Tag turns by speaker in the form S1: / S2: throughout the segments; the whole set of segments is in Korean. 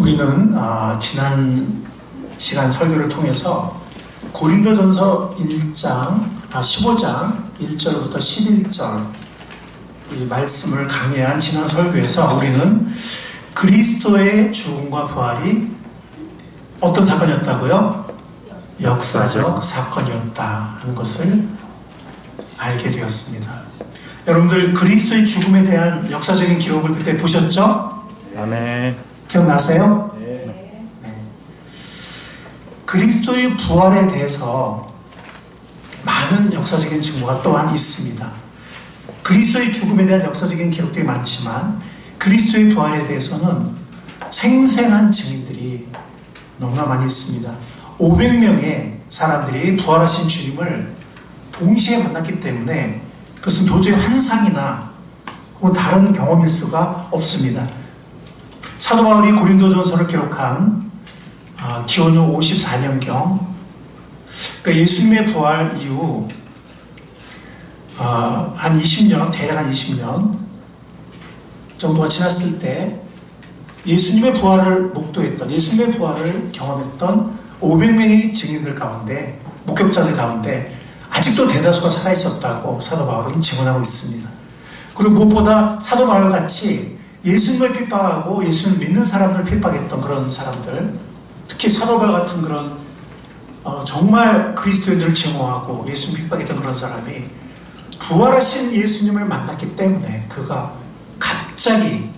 S1: 우리는 지난 시간 설교를 통해서 고린도전서 15장 1절부터 11절 이 말씀을 강해한 지난 설교에서 우리는 그리스도의 죽음과 부활이 어떤 사건이었다고요? 역사적 사건이었다 하는 것을 알게 되었습니다. 여러분들 그리스도의 죽음에 대한 역사적인 기록을 그때 보셨죠?
S2: 아멘.
S1: 기억나세요?
S2: 네.
S1: 네. 그리스도의 부활에 대해서 많은 역사적인 증거가 또한 있습니다. 그리스도의 죽음에 대한 역사적인 기록들이 많지만 그리스도의 부활에 대해서는 생생한 증인들이 너무나 많이 있습니다. 500명의 사람들이 부활하신 주님을 동시에 만났기 때문에 그것은 도저히 환상이나 혹은 다른 경험일 수가 없습니다. 사도 바울이 고린도전서를 기록한 기원후 54년경, 그러니까 예수님의 부활 이후 한 20년, 대략 한 20년 정도가 지났을 때 예수님의 부활을 목도했던, 예수님의 부활을 경험했던 500명의 증인들 가운데, 목격자들 가운데 아직도 대다수가 살아있었다고 사도 바울은 증언하고 있습니다. 그리고 무엇보다 사도 바울 같이 예수님을 핍박하고 예수님을 믿는 사람들을 핍박했던 그런 사람들, 특히 사도 바울 같은 그런 정말 그리스도인들을 증오하고 예수님 핍박했던 그런 사람이 부활하신 예수님을 만났기 때문에 그가 갑자기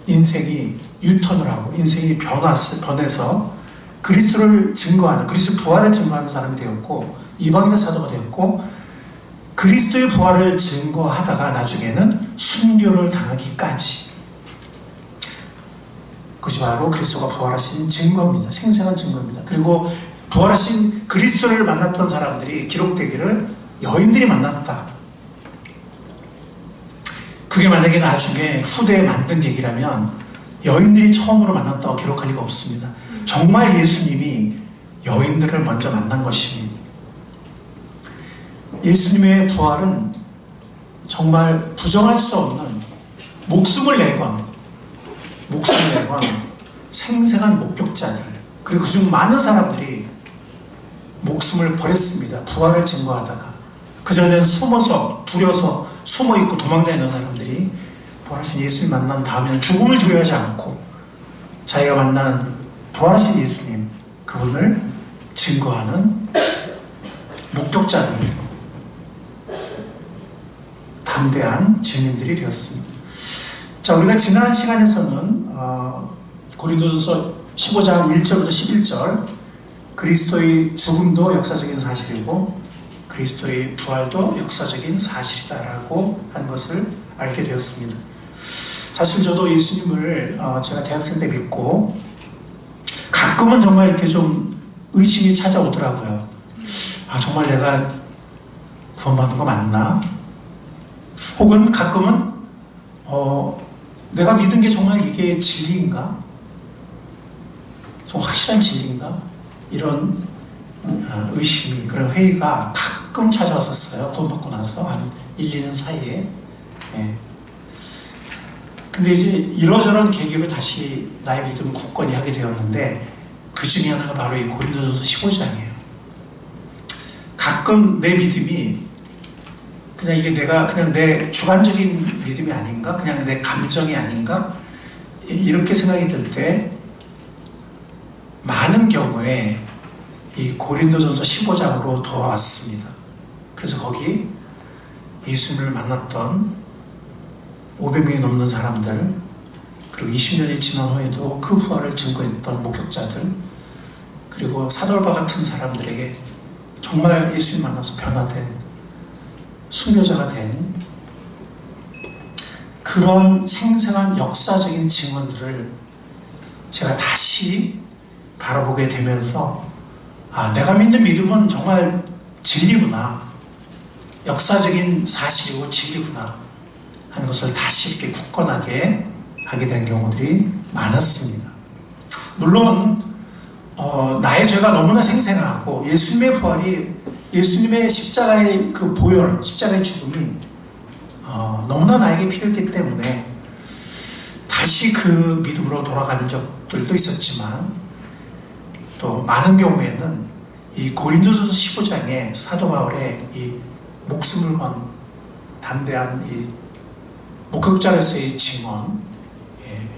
S1: 인생이 유턴을 하고 인생이 변해서 그리스도를 증거하는, 그리스도 부활을 증거하는 사람이 되었고 이방인의 사도가 되었고 그리스도의 부활을 증거하다가 나중에는 순교를 당하기까지, 그것이 바로 그리스도가 부활하신 증거입니다. 생생한 증거입니다. 그리고 부활하신 그리스도를 만났던 사람들이 기록되기를 여인들이 만났다. 그게 만약에 나중에 후대에 만든 얘기라면 여인들이 처음으로 만났다고 기록할 리가 없습니다. 정말 예수님이 여인들을 먼저 만난 것입니다. 예수님의 부활은 정말 부정할 수 없는, 목숨을 내건 생생한 목격자들, 그리고 그중 많은 사람들이 목숨을 버렸습니다. 부활을 증거하다가. 그전에는 숨어서 두려워서 숨어있고 도망다니는 사람들이 부활하신 예수님 만난 다음에는 죽음을 두려워하지 않고 자기가 만난 부활하신 예수님, 그분을 증거하는 목격자들, 담대한 증인들이 되었습니다. 자, 우리가 지난 시간에서는 고린도전서 15장 1절부터 11절 그리스도의 죽음도 역사적인 사실이고 그리스도의 부활도 역사적인 사실이다라고 하는 것을 알게 되었습니다. 사실 저도 예수님을 제가 대학생 때 믿고 가끔은 정말 이렇게 좀 의심이 찾아오더라고요. 정말 내가 구원받은 거 맞나? 혹은 가끔은 내가 믿은 게 정말 이게 진리인가? 좀 확실한 진리인가? 이런 의심이, 그런 회의가 가끔 찾아왔었어요. 구원받고 나서 한 1, 2년 사이에. 예. 근데 이제 이러저런 계기로 다시 나의 믿음을 굳건히 하게 되었는데 그 중에 하나가 바로 이 고린도전서 15장이에요. 가끔 내 믿음이 그냥 이게 그냥 내 주관적인 믿음이 아닌가? 그냥 내 감정이 아닌가? 이렇게 생각이 들 때 많은 경우에 이 고린도전서 15장으로 돌아왔습니다. 그래서 거기 예수님을 만났던 500명이 넘는 사람들, 그리고 20년이 지난 후에도 그 부활을 증거했던 목격자들, 그리고 사돌바 같은 사람들에게 정말 예수님 만나서 변화된, 순교자가 된 그런 생생한 역사적인 증언들을 제가 다시 바라보게 되면서 내가 믿는 믿음은 정말 진리구나, 역사적인 사실이고 진리구나 하는 것을 다시 이렇게 굳건하게 하게 된 경우들이 많았습니다. 물론 나의 죄가 너무나 생생하고 예수님의 부활이, 예수님의 십자가의 그 보혈, 십자가의 죽음이 너무나 나에게 필요했기 때문에 다시 그 믿음으로 돌아가는 적들도 있었지만 또 많은 경우에는 이 고린도전서 15장에 사도 바울의 이 목숨을 건 담대한 이 목격자로서의 증언,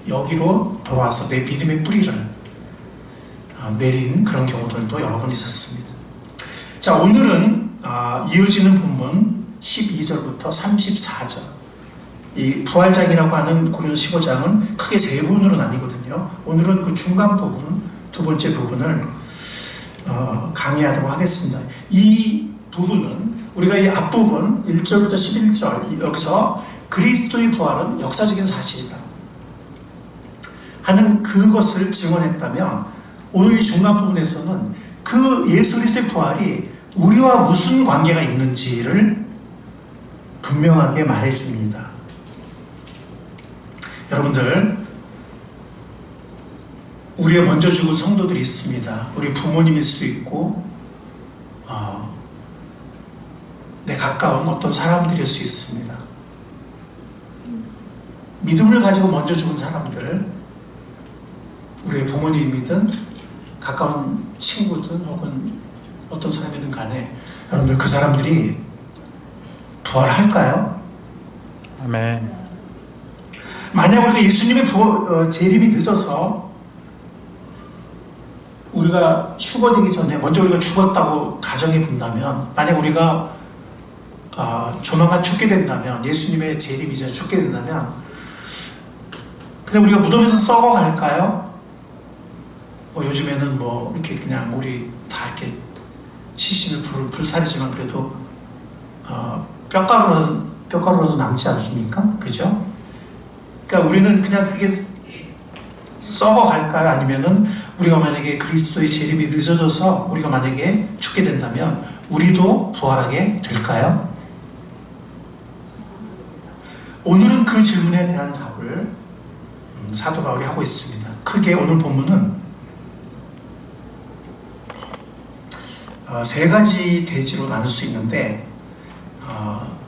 S1: 여기로 돌아와서 내 믿음의 뿌리를 내린 그런 경우들도 여러 번 있었습니다. 자, 오늘은 이어지는 본문 12절부터 34절, 이 부활장이라고 하는 고린도서 15장은 크게 세 부분으로 나뉘거든요. 오늘은 그 중간 부분, 두 번째 부분을 강의하도록 하겠습니다. 이 부분은 우리가 이 앞부분 1절부터 11절, 여기서 그리스도의 부활은 역사적인 사실이다 하는 그것을 증언했다면, 오늘 이 중간 부분에서는 그 예수 그리스도의 부활이 우리와 무슨 관계가 있는지를 분명하게 말해줍니다. 여러분들, 우리의 먼저 죽은 성도들이 있습니다. 우리 부모님일 수도 있고 내 가까운 어떤 사람들일 수 있습니다. 믿음을 가지고 먼저 죽은 사람들, 우리의 부모님이든 가까운 친구든 혹은 어떤 사람이든 간에 여러분들, 그 사람들이 부활할까요?
S2: 아멘.
S1: 만약 우리가 예수님의 재림이 늦어서 우리가 휴거되기 전에 먼저 우리가 죽었다고 가정해 본다면, 만약 우리가 조만간 죽게 된다면, 예수님의 재림이 전에 죽게 된다면, 그냥 우리가 무덤에서 썩어갈까요? 요즘에는 이렇게 그냥 우리 다 이렇게 시신을 불사르지만 그래도 뼈가루라도 남지 않습니까? 그죠? 그러니까 우리는 그냥 그렇게 썩어갈까요? 아니면은 우리가 만약에 그리스도의 재림이 늦어져서 우리가 만약에 죽게 된다면 우리도 부활하게 될까요? 오늘은 그 질문에 대한 답을 사도 바울이 하고 있습니다. 크게 오늘 본문은 세 가지 대지로 나눌 수 있는데,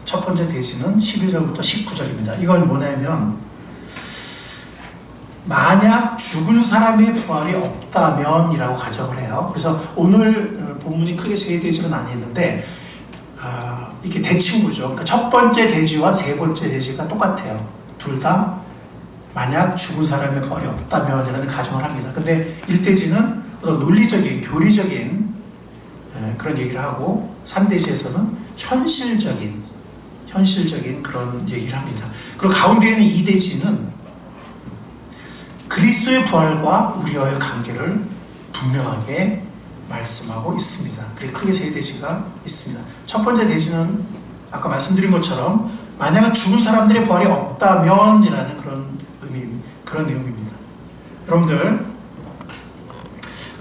S1: 첫 번째 대지는 11절부터 19절입니다. 이건 뭐냐면, 만약 죽은 사람의 부활이 없다면 이라고 가정을 해요. 그래서 오늘 본문이 크게 세 대지로 나뉘는데, 이게 대칭구죠. 그러니까 첫 번째 대지와 세 번째 대지가 똑같아요. 둘 다 만약 죽은 사람의 부활이 없다면 이라는 가정을 합니다. 근데 1대지는 어떤 논리적인, 교리적인 그런 얘기를 하고, 3대지에서는 현실적인 그런 얘기를 합니다. 그리고 가운데 있는 2대지는 그리스도의 부활과 우리와의 관계를 분명하게 말씀하고 있습니다. 그리고 크게 세 대지가 있습니다. 첫 번째 대지는 아까 말씀드린 것처럼 만약 죽은 사람들의 부활이 없다면 이라는 그런 내용입니다. 여러분들,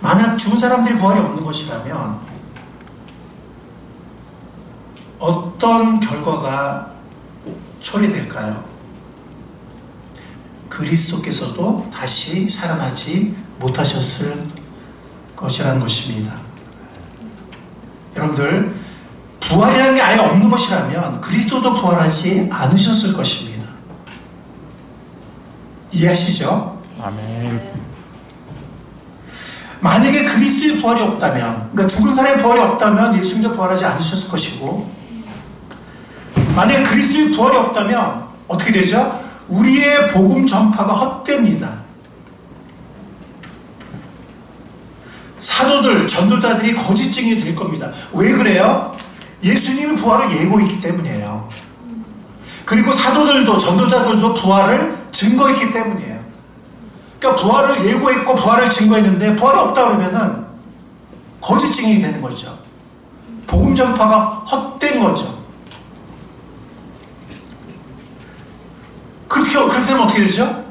S1: 만약 죽은 사람들의 부활이 없는 것이라면 어떤 결과가 초래될까요? 그리스도께서도 다시 살아나지 못하셨을 것이라는 것입니다. 여러분들, 부활이라는 게 아예 없는 것이라면 그리스도도 부활하지 않으셨을 것입니다. 이해하시죠?
S2: 아멘.
S1: 만약에 그리스도의 부활이 없다면, 그러니까 죽은 사람의 부활이 없다면 예수님도 부활하지 않으셨을 것이고, 만약에 그리스도의 부활이 없다면 어떻게 되죠? 우리의 복음 전파가 헛됩니다. 사도들, 전도자들이 거짓 증인이 될 겁니다. 왜 그래요? 예수님의 부활을 예고했기 때문이에요. 그리고 사도들도, 전도자들도 부활을 증거했기 때문이에요. 그러니까 부활을 예고했고 부활을 증거했는데 부활이 없다 그러면은 거짓 증인이 되는 거죠. 복음 전파가 헛된 거죠. 그렇게 되면 어떻게 되죠?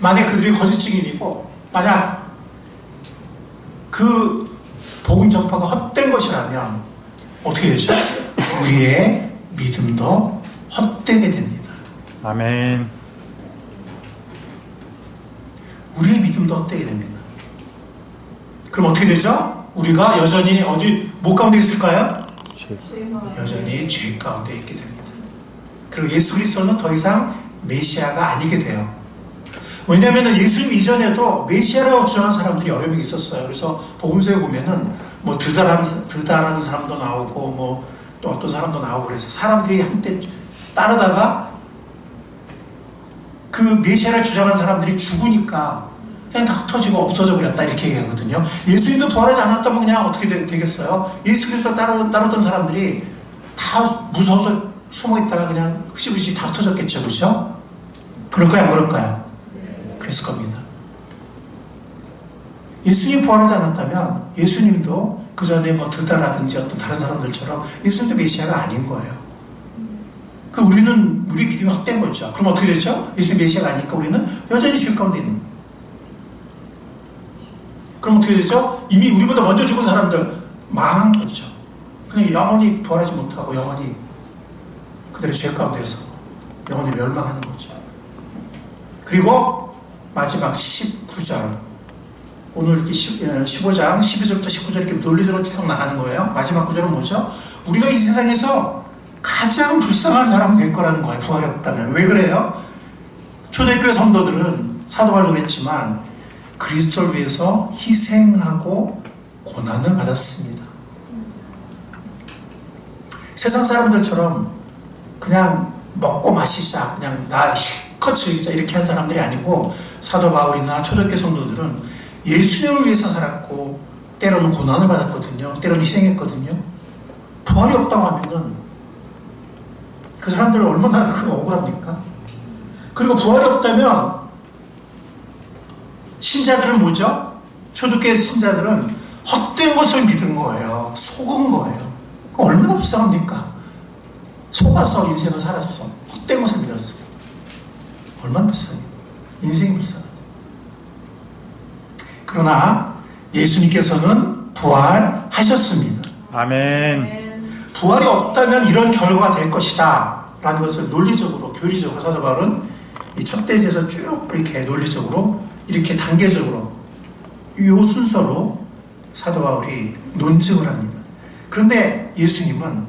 S1: 만약 그들이 거짓 증인이고, 만약 그 복음 전파가 헛된 것이라면 어떻게 되죠? 우리의 믿음도 헛되게 됩니다.
S2: 아멘.
S1: 우리의 믿음도 헛되게 됩니다. 그럼 어떻게 되죠? 우리가 여전히 뭐 가운데 있을까요? 여전히 죄 가운데 있게 됩니다. 그리고 예수 그리스도는 더 이상 메시아가 아니게 돼요. 왜냐하면 예수님 이전에도 메시아라고 주장한 사람들이 여러 명 있었어요. 그래서 복음서에 보면은 뭐 드다라는 사람도 나오고 뭐 또 어떤 사람도 나오고 그래서 사람들이 한때 따르다가 그 메시아를 주장한 사람들이 죽으니까 그냥 다 흩어지고 없어져 버렸다 이렇게 얘기하거든요. 예수님도 부활하지 않았다면 그냥 어떻게 되겠어요? 예수 그리스도 따르던 사람들이 다 무서워서 숨어 있다가 그냥 흐시흐시 다 흩어졌겠죠, 그렇죠? 그럴까요, 안 그럴까요? 그랬을 겁니다. 예수님 부활하지 않았다면 예수님도 그 전에 뭐 드다라든지 어떤 다른 사람들처럼 예수님도 메시아가 아닌 거예요. 그 우리 믿음이 헛된 거죠. 그럼 어떻게 되죠? 예수님 메시아가 아니니까 우리는 여전히 죄 가운데 있는 거예요. 그럼 어떻게 되죠? 이미 우리보다 먼저 죽은 사람들 망한 거죠. 그냥 영원히 부활하지 못하고 영원히 그들의 죄 가운데서 영원히 멸망하는 거죠. 그리고 마지막 19절 오늘 이렇게 15장 12절부터 19절 이렇게 논리적으로 쭉 나가는 거예요. 마지막 구절은 뭐죠? 우리가 이 세상에서 가장 불쌍한 사람이 될 거라는 거예요. 부활이 없다면. 왜 그래요? 초대교회 성도들은 사도 바울도 그랬지만 그리스도를 위해서 희생하고 고난을 받았습니다. 세상 사람들처럼 그냥 먹고 마시자, 그냥 나 실컷 즐기자 이렇게 한 사람들이 아니고 사도 바울이나 초대교회 성도들은 예수님을 위해서 살았고 때로는 고난을 받았거든요. 때로는 희생했거든요. 부활이 없다고 하면은 그 사람들 얼마나 억울합니까? 그리고 부활이 없다면 신자들은 뭐죠? 초대교회 신자들은 헛된 것을 믿은 거예요. 속은 거예요. 얼마나 불쌍합니까? 속아서 인생을 살았어. 헛된 것을 믿었어. 얼마나 불쌍해요. 인생이 불쌍해요. 그러나 예수님께서는 부활하셨습니다.
S2: 아멘.
S1: 부활이 없다면 이런 결과가 될 것이다 라는 것을 논리적으로 교리적으로 사도 바울은 이 첫 대지에서 쭉 이렇게 논리적으로 이렇게 단계적으로 이 순서로 사도 바울이 논증을 합니다. 그런데 예수님은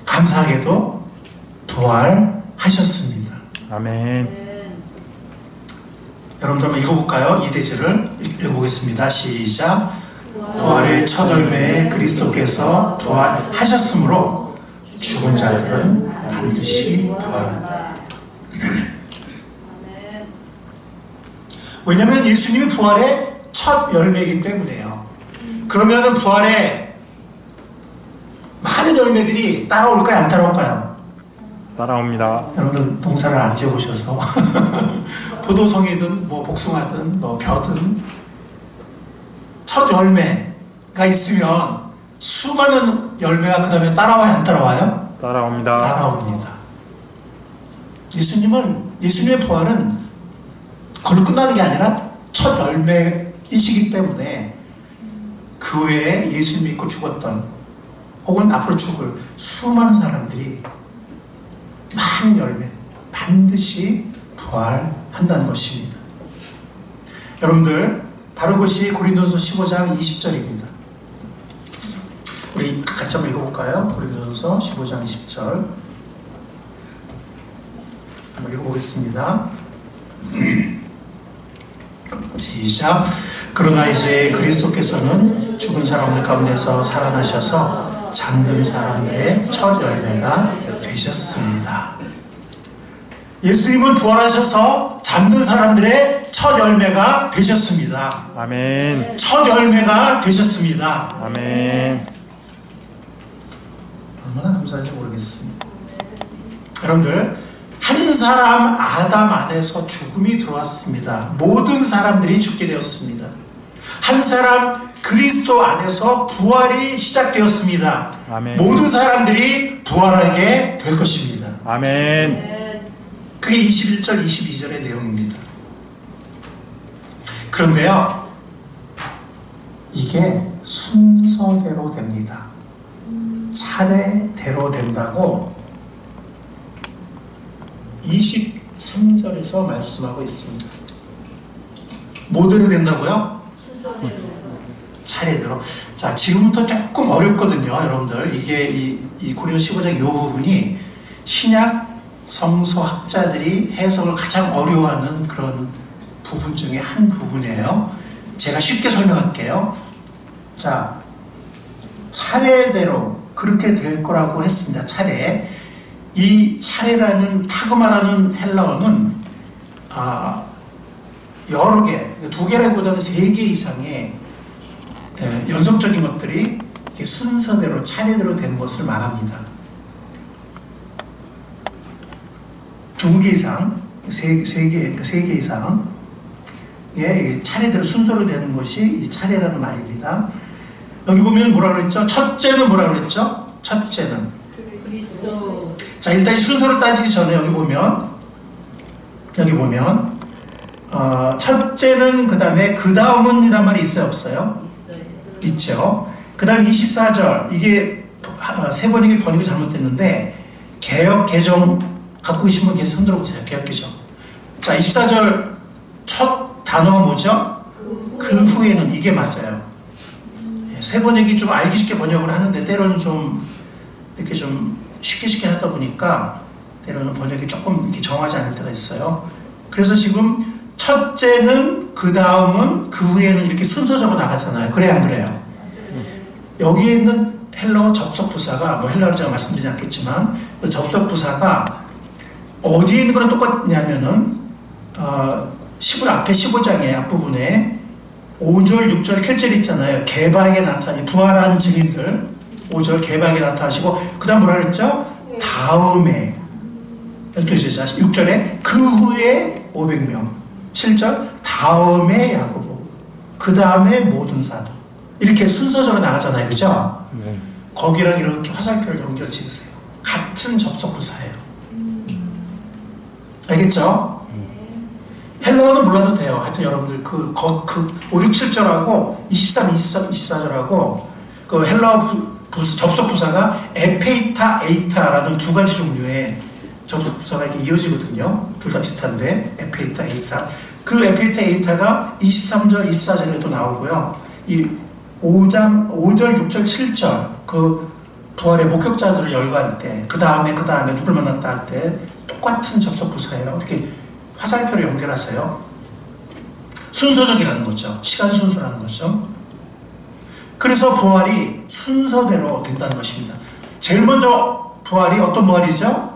S1: 감사하게도 부활하셨습니다.
S2: 아멘.
S1: 여러분들 한번 읽어볼까요? 이 대지를 읽어보겠습니다. 시작. 부활의 첫 열매에 그리스도께서 부활하셨으므로 죽은 자들은 반드시 부활한다. 왜냐하면 예수님이 부활의 첫 열매이기 때문에요. 그러면 부활의 많은 열매들이 따라올까요? 안 따라올까요?
S2: 따라옵니다.
S1: 여러분들 농사를 안 지어보셔서 포도송이든 뭐 복숭아든 뭐 벼든 첫 열매가 있으면 수많은 열매가 그 다음에 따라와요? 안 따라와요?
S2: 따라옵니다.
S1: 따라옵니다. 예수님의 부활은 그걸로 끝나는 게 아니라 첫 열매이시기 때문에 그 외에 예수 믿고 죽었던 혹은 앞으로 죽을 수많은 사람들이 많은 열매 반드시 부활한다는 것입니다. 여러분들 바로 그것이 고린도전서 15장 20절입니다. 우리 같이 한번 읽어볼까요? 고린도전서 15장 20절 한번 읽어보겠습니다. 시작. 그러나 이제 그리스도께서는 죽은 사람들 가운데서 살아나셔서 잠든 사람들의 첫 열매가 되셨습니다. 예수님은 부활하셔서 잠든 사람들의 첫 열매가 되셨습니다.
S2: 아멘.
S1: 첫 열매가 되셨습니다.
S2: 아멘.
S1: 얼마나 감사한지 모르겠습니다. 여러분들 한 사람 아담 안에서 죽음이 들어왔습니다. 모든 사람들이 죽게 되었습니다. 한 사람 그리스도 안에서 부활이 시작되었습니다.
S2: 아멘.
S1: 모든 사람들이 부활하게 될 것입니다.
S2: 아멘.
S1: 그게 21절, 22절의 내용입니다. 그런데요, 이게 순서대로 됩니다. 차례대로 된다고 23절에서 말씀하고 있습니다. 뭐대로 된다고요? 차례대로. 자, 지금부터 조금 어렵거든요, 여러분들. 이게 이 고린도 15장 이 부분이 신약 성서학자들이 해석을 가장 어려워하는 그런 부분 중에 한 부분이에요. 제가 쉽게 설명할게요. 자, 차례대로 그렇게 될 거라고 했습니다. 차례. 이 차례라는 타그마라는 헬라어는 여러 개, 두 개라기보다는 세 개 이상의 연속적인 것들이 이렇게 순서대로 차례대로 되는 것을 말합니다. 두 개 이상, 세 개 이상, 예, 차례대로 순서로 되는 것이 이 차례라는 말입니다. 여기 보면 뭐라 그랬죠? 첫째는 뭐라 그랬죠? 첫째는
S3: 그리스도.
S1: 자, 일단 이 순서를 따지기 전에 여기 보면 첫째는 그 다음에 그 다음은 이란 말이 있어요? 없어요? 있죠. 그 다음 24절 이게 세 번역이 번역이 잘못됐는데 개역 개정 갖고 계신 분 계세요? 흔들어 보세요. 개역 개정. 자, 24절 첫 단어가 뭐죠? 그 후에는 이게 맞아요. 세 번역이 좀 알기 쉽게 번역을 하는데 때로는 좀 이렇게 좀 쉽게 하다 보니까 때로는 번역이 조금 이렇게 정하지 않을 때가 있어요. 그래서 지금 첫째는 그 다음은 그 후에는 이렇게 순서적으로 나가잖아요. 그래야 안 그래요? 여기에 있는 헬라어 접속부사가 뭐 헬라어로 제가 말씀드리지 않겠지만 그 접속부사가 어디에 있는 거랑 똑같냐면은 10을 앞에 15장의 앞부분에 5절, 6절, 7절 있잖아요. 개바에게 나타나니 부활하는 증인들 5절 개바에게 나타나시고 그 다음 뭐라 그랬죠? 다음에 12제자 6절에 그 후에 500명 7절 다음에 야고보 그 다음에 모든 사도 이렇게 순서적으로 나가잖아요. 그죠?
S2: 네.
S1: 거기랑 이렇게 화살표를 연결 지으세요. 같은 접속부사예요. 알겠죠? 헬라어는 몰라도 돼요. 하여튼 여러분들 그 5, 6, 7절하고 23, 24절하고 그 헬라어 접속부사가 에페이타, 에이타라는 두 가지 종류의 접속부사가 이렇게 이어지거든요. 둘 다 비슷한데 에페이타, 에이타. 그 에페이타, 에이타가 23절, 24절에도 나오고요. 이 5절, 6절, 7절 그 부활의 목격자들을 열거할 때 그 다음에 누굴 만났다 할 때 똑같은 접속부사예요. 이렇게 화살표를 연결하세요. 순서적이라는 거죠. 시간 순서라는 거죠. 그래서 부활이 순서대로 된다는 것입니다. 제일 먼저 부활이 어떤 부활이죠?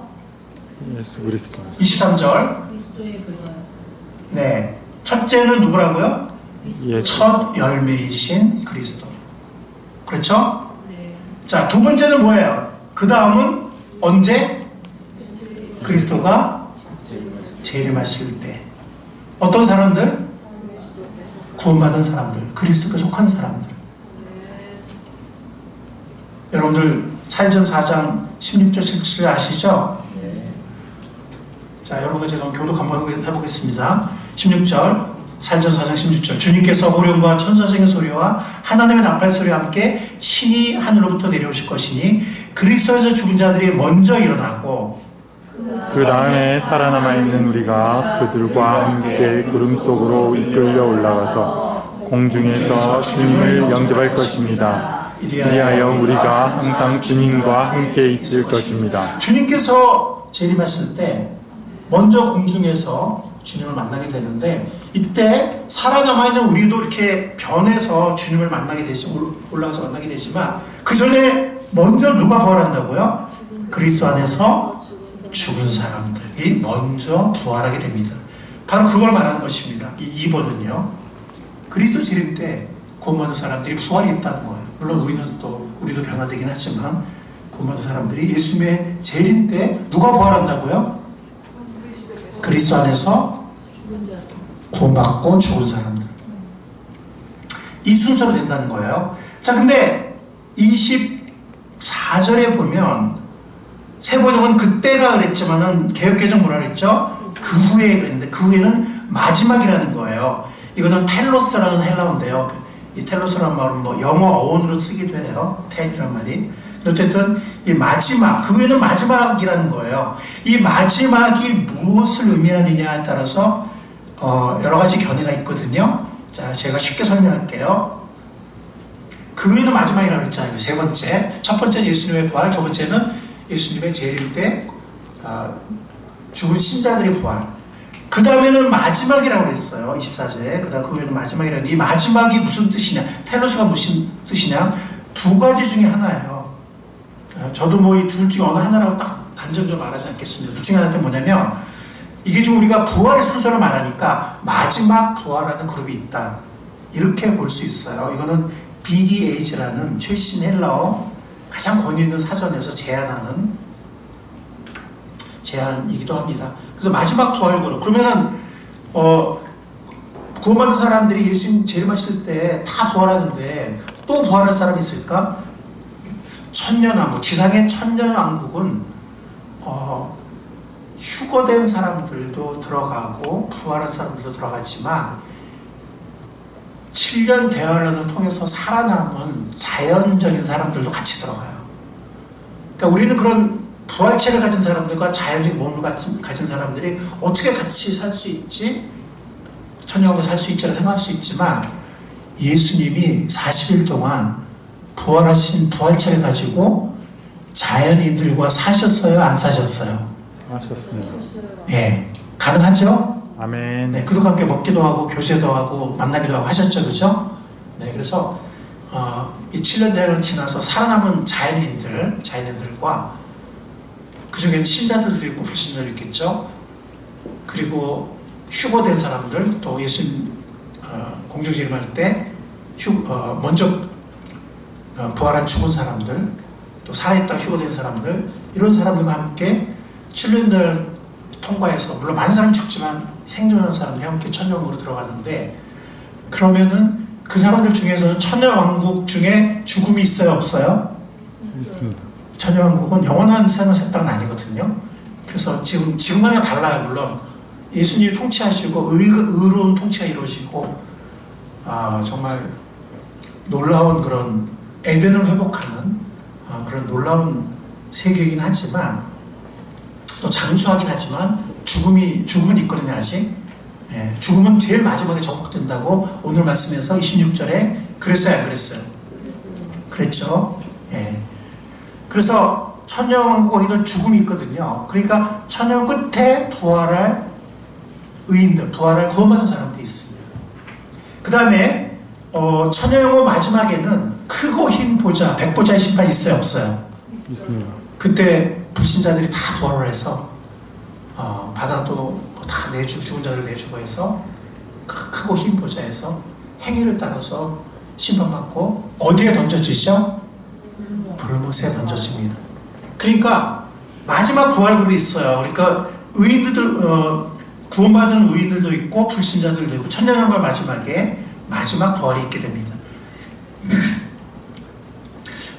S2: 예수 그리스도.
S1: 23절.
S3: 그리스도의 부활.
S1: 네. 첫째는 누구라고요?
S2: 예수.
S1: 첫 열매이신 그리스도. 그렇죠?
S3: 네.
S1: 자, 두 번째는 뭐예요? 그 다음은 언제? 그리스도가 재림하실 때. 어떤 사람들? 구원받은 사람들. 그리스도께 속한 사람들. 여러분들 사도전 4장 16절 17절 아시죠? 자, 여러분 제가 교독 한번 해보겠습니다. 16절 사도전 4장 16절 주님께서 호령과 천사적인 소리와 하나님의 나팔 소리와 함께 친히 하늘로부터 내려오실 것이니 그리스도에서 죽은 자들이 먼저 일어나고
S2: 그 다음에 살아남아 있는 우리가 그들과 함께 구름 속으로 이끌려 올라가서 공중에서 주님을 영접할 것입니다. 이리하여 우리가 항상 주님과 함께 있을 것입니다.
S1: 주님께서 재림하실 때 먼저 공중에서 주님을 만나게 되는데 이때 살아남아 있는 우리도 이렇게 변해서 주님을 만나게 올라가서 만나게 되지만 그 전에 먼저 누가 부활한다고요? 그리스도 안에서 죽은 사람들이 먼저 부활하게 됩니다. 바로 그걸 말하는 것입니다. 이 2번은요. 그리스도 재림 때 구원받은 사람들이 부활이 있다는 거예요. 물론 우리도 변화되긴 하지만 구원받은 사람들이 예수님의 재림 때 누가 부활한다고요? 그리스도 안에서 구원받고 죽은 사람들. 이 순서로 된다는 거예요. 자, 근데 24절에 보면 세 번역은 그때가 그랬지만은 개역개정 뭐라 그랬죠? 그 후에 그랬는데 그 후에는 마지막이라는 거예요. 이거는 텔로스라는 헬라어인데요. 이 텔로스라는 말은 뭐 영어 어원으로 쓰기도 해요. 텔이라는 말이. 어쨌든 이 마지막, 그 후에는 마지막이라는 거예요. 이 마지막이 무엇을 의미하느냐에 따라서 여러 가지 견해가 있거든요. 자, 제가 쉽게 설명할게요. 그 후에는 마지막이라고 했잖아요. 세 번째. 첫 번째는 예수님의 부활, 두 번째는 예수님의 재림 때 죽은 신자들의 부활. 그 다음에는 마지막이라고 그랬어요. 24절에. 그 다음 그 후에는 마지막이라고. 이 마지막이 무슨 뜻이냐? 테노스가 무슨 뜻이냐? 두 가지 중에 하나예요. 저도 뭐 이 둘 중에 어느 하나라고 딱 단정적으로 말하지 않겠습니다. 둘 중에 하나는 뭐냐면 이게 지금 우리가 부활의 순서를 말하니까 마지막 부활하는 그룹이 있다. 이렇게 볼 수 있어요. 이거는 BDH라는 최신 헬라어 가장 권위 있는 사전에서 제안이기도 합니다. 그래서 마지막 부활 그룹. 그러면은 구원받은 사람들이 예수님 재림하실 때 다 부활하는데 또 부활할 사람이 있을까? 천년왕국, 지상의 천년왕국은 휴거된 사람들도 들어가고 부활한 사람들도 들어가지만 7년 대환란을 통해서 살아남은 자연적인 사람들도 같이 들어가요. 그러니까 우리는 그런 부활체를 가진 사람들과 자연적인 몸을 가진 사람들이 어떻게 같이 살 수 있지? 천년왕국에 살 수 있지라고 생각할 수 있지만 예수님이 40일 동안 부활하신 부활체를 가지고 자연인들과 사셨어요? 안 사셨어요?
S2: 하셨습니다.
S1: 예, 가능하죠?
S2: 아멘.
S1: 네, 그들과 함께 먹기도 하고 교제도 하고 만나기도 하고 하셨죠, 그죠? 네, 그래서 이 7년 대회를 지나서 살아남은 자연인들과 그 중에는 신자들도 있고 불신자도 있겠죠. 그리고 휴거된 사람들, 또 예수님 공중재림할 때 먼저 부활한 죽은 사람들, 또 살아있다 휴거된 사람들, 이런 사람들과 함께 7년을 통과해서 물론 많은 사람이 죽지만 생존한 사람들이 함께 천년왕국으로 들어가는데, 그러면은 그 사람들 중에서는 천년왕국 중에 죽음이 있어요, 없어요?
S2: 있습니다.
S1: 천년왕국은 영원한 삶을 살 땅은 아니거든요. 그래서 지금과는 달라요. 물론 예수님이 통치하시고 의로운 통치가 이루어지고 정말 놀라운 그런 에덴을 회복하는 그런 놀라운 세계이긴 하지만, 또 장수하긴 하지만 죽음은 있거든요, 아직. 예, 죽음은 제일 마지막에 정복된다고 오늘 말씀에서 26절에 그랬어요, 안 그랬어요? 그랬죠. 예. 그래서 천년왕국에는 죽음이 있거든요. 그러니까 천년 끝에 부활할 의인들, 부활할 구원받은 사람들이 있습니다. 그 다음에 천년왕국 마지막에는 크고 흰 보좌, 백보좌의 심판이 있어요, 없어요?
S2: 있습니다.
S1: 그때 불신자들이 다 부활을 해서 바다도 다 내주고 죽은 자를 내주고 해서 크고 흰 보좌에서 행위를 따라서 심판받고 어디에 던져지죠? 불못에 던져집니다. 그러니까 마지막 부활그룹이 있어요. 그러니까 의인들, 구원받은 의인들도 있고 불신자들도 있고 천년왕국 마지막에 마지막 부활이 있게 됩니다.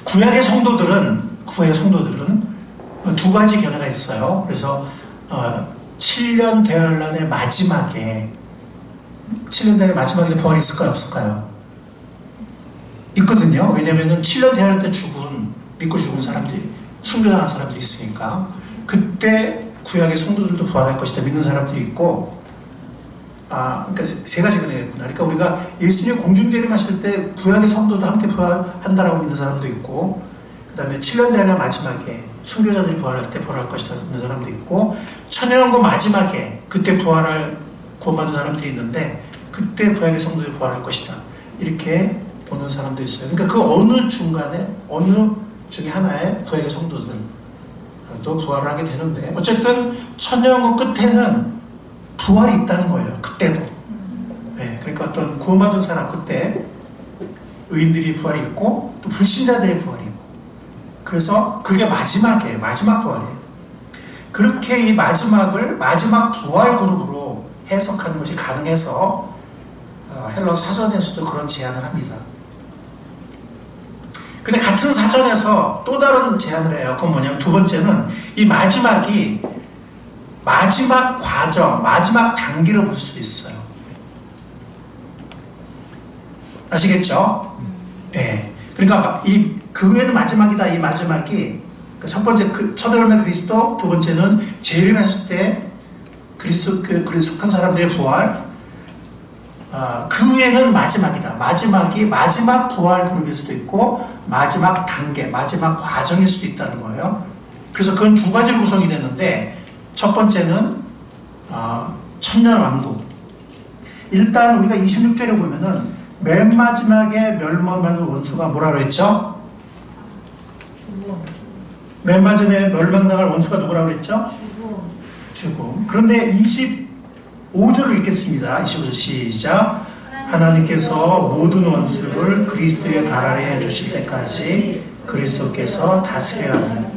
S1: 구약의 성도들은 두 가지 견해가 있어요. 그래서 7년 대환란의 마지막에 7년 대환란의 마지막에 부활이 있을까요, 없을까요? 있거든요. 왜냐면은 7년 대환란 때 믿고 죽은 사람들이, 순교당한 사람들이 있으니까 그때 구약의 성도들도 부활할 것이다 믿는 사람들이 있고, 그러니까 세 가지 견해겠구나. 그러니까 우리가 예수님 공중재림하실 때 구약의 성도도 함께 부활한다라고 믿는 사람도 있고, 그 다음에 7년 대환란 마지막에 순교자들이 부활할 때 부활할 것이다 믿는 사람도 있고, 천년왕국 마지막에 그때 부활할 구원받은 사람들이 있는데 그때 구약의 성도들이 부활할 것이다 이렇게 보는 사람도 있어요. 그러니까 그 어느 중간에 어느 중에 하나의 구약의 성도들도 부활을 하게 되는데, 어쨌든 천년왕국 끝에는 부활이 있다는 거예요. 그때도. 네, 그러니까 어떤 구원받은 사람, 그때 의인들이 부활이 있고 또 불신자들의 부활이 있고, 그래서 그게 마지막 부활이에요. 그렇게 이 마지막을 마지막 부활 그룹으로 해석하는 것이 가능해서 헬러 사전에서도 그런 제안을 합니다. 근데 같은 사전에서 또 다른 제안을 해요. 그건 뭐냐면, 두 번째는 이 마지막이 마지막 과정, 마지막 단계로 볼 수도 있어요. 아시겠죠? 네. 그러니까 그 후에는 마지막이다. 이 마지막이 첫 번째 첫 열매 그리스도, 두 번째는 재림했을 때 그리스도에 속한 사람들의 부활, 그 후에는 마지막이다. 마지막이 마지막 부활 그룹일 수도 있고 마지막 단계, 마지막 과정일 수도 있다는 거예요. 그래서 그건 두 가지로 구성이 됐는데, 첫 번째는 천년왕국. 일단 우리가 26절에 보면은 맨 마지막에 멸망받는 원수가 뭐라고 했죠? 맨 마지막에 멸망당할 원수가 누구라고 그랬죠? 죽음. 그런데 25절을 읽겠습니다. 25절 시작. 하나님께서 모든 원수를 그리스도의 발 아래에 두실 때까지 그리스도께서 다스려야 합니다.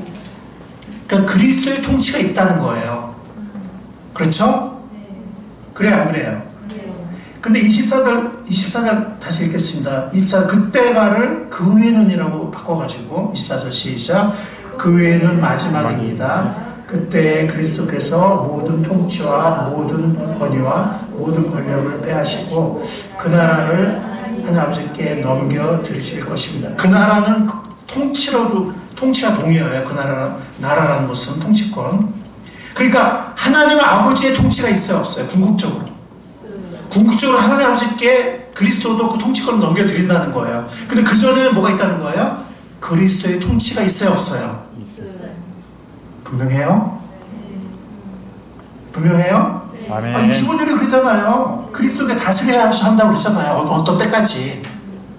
S1: 그러니까 그리스도의 통치가 있다는 거예요. 그렇죠? 그래요, 안 그래요? 근데 24절 다시 읽겠습니다. 24절 그때가를 그 후에는이라고 바꿔가지고 24절 시작. 그 후에는 마지막입니다. 그때 그리스도께서 모든 통치와 모든 권위와 모든 권력을 빼앗으시고 그 나라를 하나님 아버지께 넘겨드리실 것입니다. 그 나라는 통치가 동의어요. 그 나라라는 것은 통치권. 그러니까 하나님 아버지의 통치가 있어요, 없어요? 궁극적으로. 궁극적으로 하나님 아버지께 그리스도도 그 통치권을 넘겨드린다는 거예요. 근데 그 전에는 뭐가 있다는 거예요? 그리스도의 통치가 있어요, 없어요? 분명해요? 분명해요?
S2: 아멘.
S1: 25절이 그러잖아요. 그리스도가 다스려야 한다고 그랬잖아요. 어떤 때까지.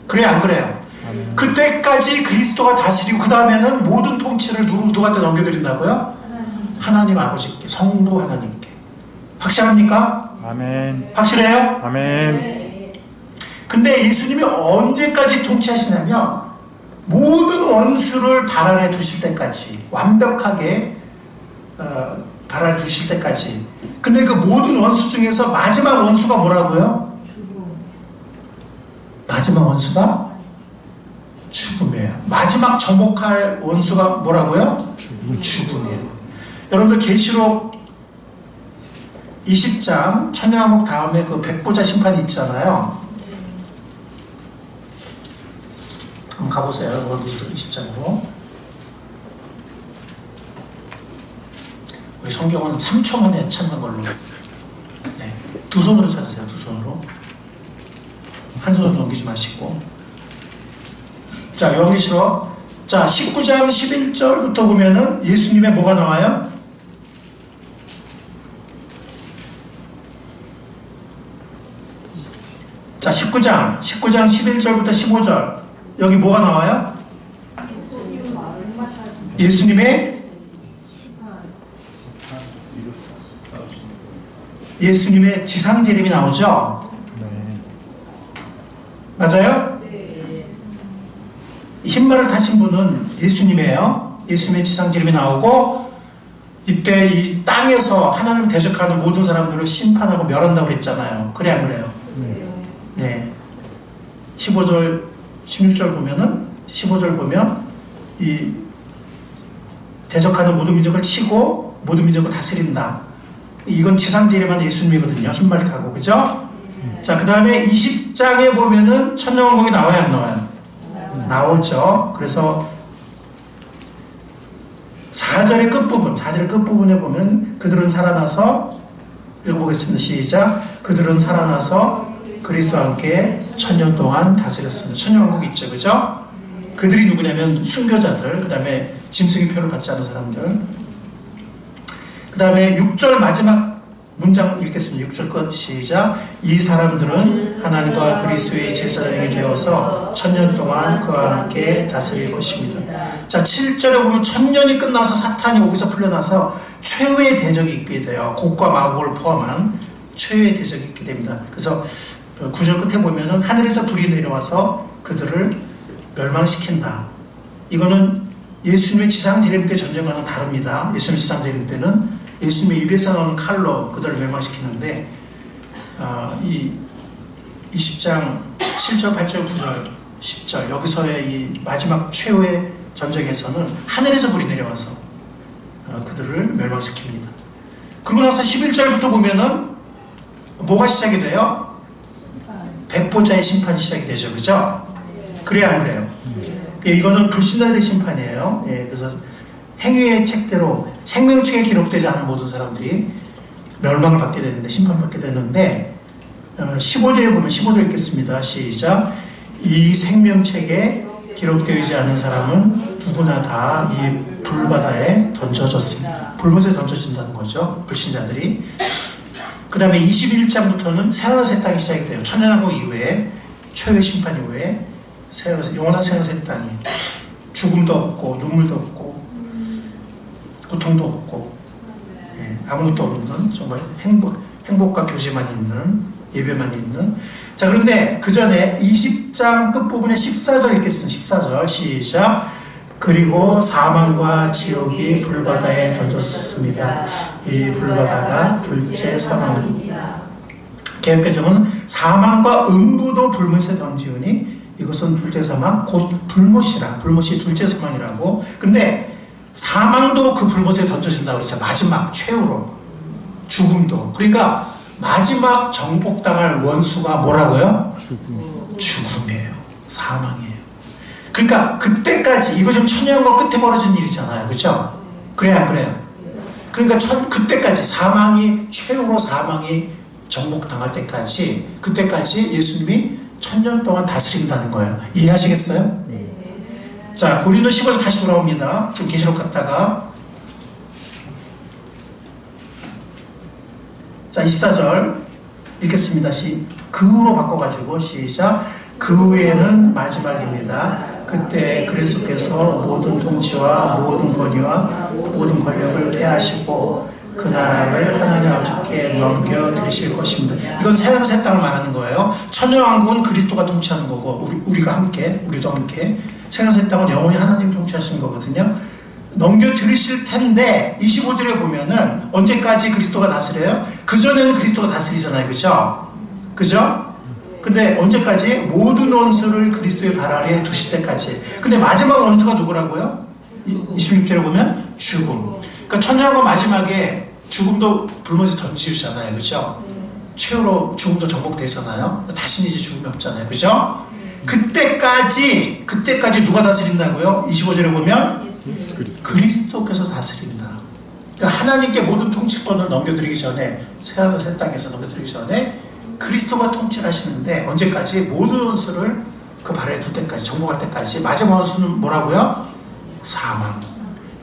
S1: 그래요, 안 그래요?
S2: 아멘.
S1: 그때까지 그리스도가 다스리고 그 다음에는 모든 통치를 누구한테 넘겨드린다고요? 하나님 아버지께, 성도 하나님께. 확실합니까?
S2: 아멘.
S1: 확실해요?
S2: 아멘.
S1: 근데 예수님이 언제까지 통치하시냐면 모든 원수를 발 아래 두실 때까지, 완벽하게 발 아래 두실 때까지. 근데 그 모든 원수 중에서 마지막 원수가 뭐라고요? 마지막 원수가 죽음이에요. 마지막 접목할 원수가 뭐라고요? 죽음이에요. 여러분들 계시록 20장 천년왕국 다음에 그 백보자 심판이 있잖아요. 한번 가보세요. 20장으로. 우리 성경은 3초 만에 찾는 걸로. 네. 두 손으로 찾으세요. 두 손으로. 한 손으로 넘기지 마시고. 자, 요한계시록. 자, 19장 11절부터 보면은 예수님의 뭐가 나와요? 자, 19장 11절부터 15절. 여기 뭐가 나와요? 예수님의 지상재림이 나오죠?
S2: 네.
S1: 맞아요? 흰말을 타신 분은 예수님이에요. 예수님의 지상재림이 나오고 이때 이 땅에서 하나님 대적하는 모든 사람들을 심판하고 멸한다고 그랬잖아요. 그래 안 그래요? 네. 15절 16절 보면은 15절 보면 이 대적하는 모든 민족을 치고 모든 민족을 다스린다. 이건 지상재림한 예수님이거든요. 흰말 타고. 그죠? 자, 그 다음에 20장에 보면은 천년왕국이 나와요, 안 나와요? 나오죠. 그래서 4절의 끝부분에 보면 그들은 살아나서 읽어보겠습니다. 시작. 그들은 살아나서 그리스도와 함께 천년 동안 다스렸습니다. 천년왕국이 있죠. 그죠? 그들이 누구냐면 순교자들, 그 다음에 짐승의 표를 받지 않은 사람들, 그 다음에 6절 마지막 문장 읽겠습니다. 6절 끝 시작. 이 사람들은 하나님과 그리스도의 제사장이 되어서 천년 동안 그와 함께 다스릴 것입니다. 자, 7절에 보면 천년이 끝나서 사탄이 거기서 풀려나서 최후의 대적이 있게 돼요. 곡과 마곡을 포함한 최후의 대적이 있게 됩니다. 그래서 9절 끝에 보면은 하늘에서 불이 내려와서 그들을 멸망시킨다. 이거는 예수님의 지상재림 때 전쟁과는 다릅니다. 예수님의 지상재림 때는 예수님의 입에서 나오는 칼로 그들을 멸망시키는데 이 20장 7절, 8절, 9절, 10절 여기서의 이 마지막 최후의 전쟁에서는 하늘에서 불이 내려와서 그들을 멸망시킵니다. 그러고 나서 11절부터 보면은 뭐가 시작이 돼요? 백보자의 심판이 시작이 되죠. 그죠? 그래야 안 그래요? 이거는 불신자들의 심판이에요. 예, 그래서 행위의 책대로 생명책에 기록되지 않은 모든 사람들이 멸망을 받게 되는데, 심판받게 되는데 15절에 보면 15절 읽겠습니다. 시작. 이 생명책에 기록되지 않은 사람은 누구나 다 이 불바다에 던져졌습니다. 불못에 던져진다는 거죠. 불신자들이. 그 다음에 21장부터는 새하늘 새 땅이 시작이 돼요. 천년왕국 이후에, 최후의 심판 이후에 영원한 새하늘 새 땅이, 죽음도 없고 눈물도 없고 고통도 없고, 예, 아무것도 없는 정말 행복과 교제만 있는, 예배만 있는. 자, 그런데 그 전에 20장 끝부분에 14절 읽겠습니다. 14절 시작. 그리고 사망과 지옥이 불바다에 던졌습니다. 이 불바다가 둘째 사망입니다. 개역개정은 사망과 음부도 불못에 던지우니 이것은 둘째 사망, 곧 불못이라. 불못이 둘째 사망이라고. 근데 사망도 그 불못에 던져진다고 그랬어요. 마지막 최후로. 죽음도. 그러니까 마지막 정복당할 원수가 뭐라고요? 죽음이에요. 사망이에요. 그러니까 그때까지, 이거 지금 천년왕국 끝에 벌어진 일이잖아요. 그렇죠? 그래요, 안 그래요? 그러니까 그때까지 사망이, 최후로 사망이 정복당할 때까지, 그때까지 예수님이 천년 동안 다스린다는 거예요. 이해하시겠어요? 자, 고린도 15절 다시 돌아옵니다. 지금 계시록 갔다가. 자, 24절 읽겠습니다. 그 후로 바꿔가지고 시작. 그 후에는 마지막입니다. 그때 그리스도께서 모든 통치와 모든 권위와 모든 권력을 패하시고 그 나라를 하나님 아버지께 넘겨드리실 것입니다. 이건 새하늘 새 땅을 말하는 거예요. 천년왕국은 그리스도가 통치하는 거고, 우리도 함께 새하늘 새 땅은 영원히 하나님 통치하시는 거거든요. 넘겨드리실 텐데 25절에 보면은 언제까지 그리스도가 다스려요? 그전에는 그리스도가 다스리잖아요. 그죠? 그죠? 근데 언제까지? 모든 원수를 그리스도의 발 아래에 두실 때까지. 근데 마지막 원수가 누구라고요? 26절에 보면 죽음. 그러니까 천년왕국 마지막에 죽음도 불못에 던지잖아요. 그죠? 최후로 죽음도 정복되잖아요. 다시는 이제 죽음이 없잖아요. 그죠? 그때까지 누가 다스린다고요? 25절에 보면 그리스도께서 다스린다. 그러니까 하나님께 모든 통치권을 넘겨드리기 전에, 새하늘 새 땅에서 넘겨드리기 전에 그리스도가 통치를 하시는데, 언제까지? 모든 원수를 그 발에 둘 때까지, 정복할 때까지. 마지막 원수는 뭐라고요? 사망.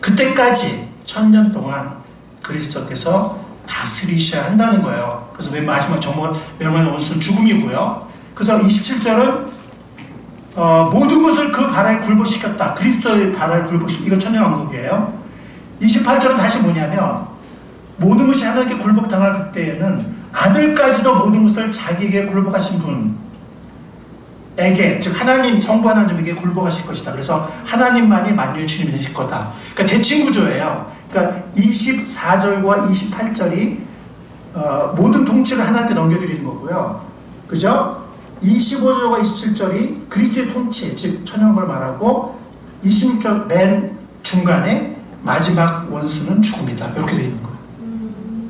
S1: 그때까지 천년 동안 그리스도께서 다스리셔야 한다는 거예요. 그래서 맨 마지막 멸망의 원수는 죽음이고요. 그래서 27절은 모든 것을 그 발 아래 굴복시켰다. 그리스도의 발 아래 굴복시켰다. 이건 천년왕국이에요. 28절은 다시 뭐냐면, 모든 것이 하나님께 굴복당할 그때에는 아들까지도 모든 것을 자기에게 굴복하신 분에게, 즉 하나님, 성부 하나님에게 굴복하실 것이다. 그래서 하나님만이 만유의 주님이 되실 거다. 그러니까 대칭구조예요. 그러니까 24절과 28절이 모든 통치를 하나님께 넘겨드리는 거고요. 그죠? 25절과 27절이 그리스도의 통치, 즉 천연을 말하고, 26절 맨 중간에 마지막 원수는 죽음이다. 이렇게 되어 있는 거예요.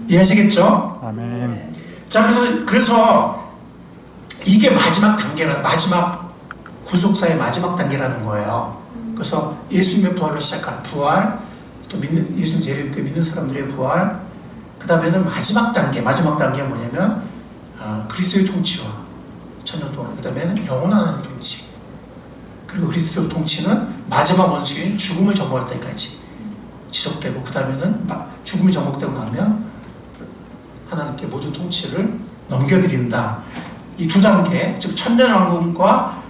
S1: 이해하시겠죠?
S2: 아멘.
S1: 자, 그래서 이게 마지막 단계라, 마지막 구속사의 마지막 단계라는 거예요. 그래서 예수님의 부활로 시작한 부활, 또 예수님 재림 때 믿는 사람들의 부활, 그 다음에는 마지막 단계가 뭐냐면 그리스도의 통치와 천년 동안, 그 다음에는 영원한 통치, 그리고 그리스도의 통치는 마지막 원수인 죽음을 정복할 때까지 지속되고, 그 다음에는 죽음이 정복되고 나면 하나님께 모든 통치를 넘겨드린다. 이 두 단계, 즉 천년왕국과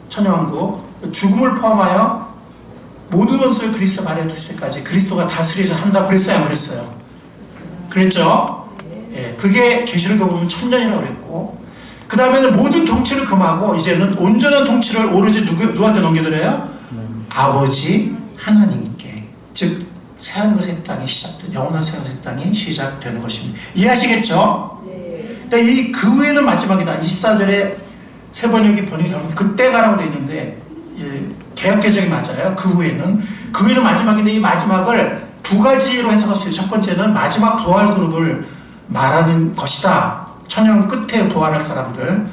S1: 천년왕국, 죽음을 포함하여 모든 원수를 그리스도 발에 두실 때까지 그리스도가 다스리려 한다. 그랬어요, 안 그랬어요? 그랬죠? 예, 그게 계시록에 보면 천년이라고 그랬고, 그 다음에는 모든 통치를 금하고 이제는 온전한 통치를 오로지 누구한테 넘겨드려요? 아버지 하나님께. 즉 새하늘 새 땅이 시작된, 영원한 새하늘 새 땅이 시작되는 것입니다. 이해하시겠죠? 그러니까 그 후에는 마지막이다. 24절에 새 번역이 잘못 그때가라고 되어 있는데, 개역 개정이 맞아요. 그 후에는 마지막인데, 이 마지막을 두 가지로 해석할 수 있어요. 첫 번째는 마지막 부활 그룹을 말하는 것이다. 천년 끝에 부활할 사람들,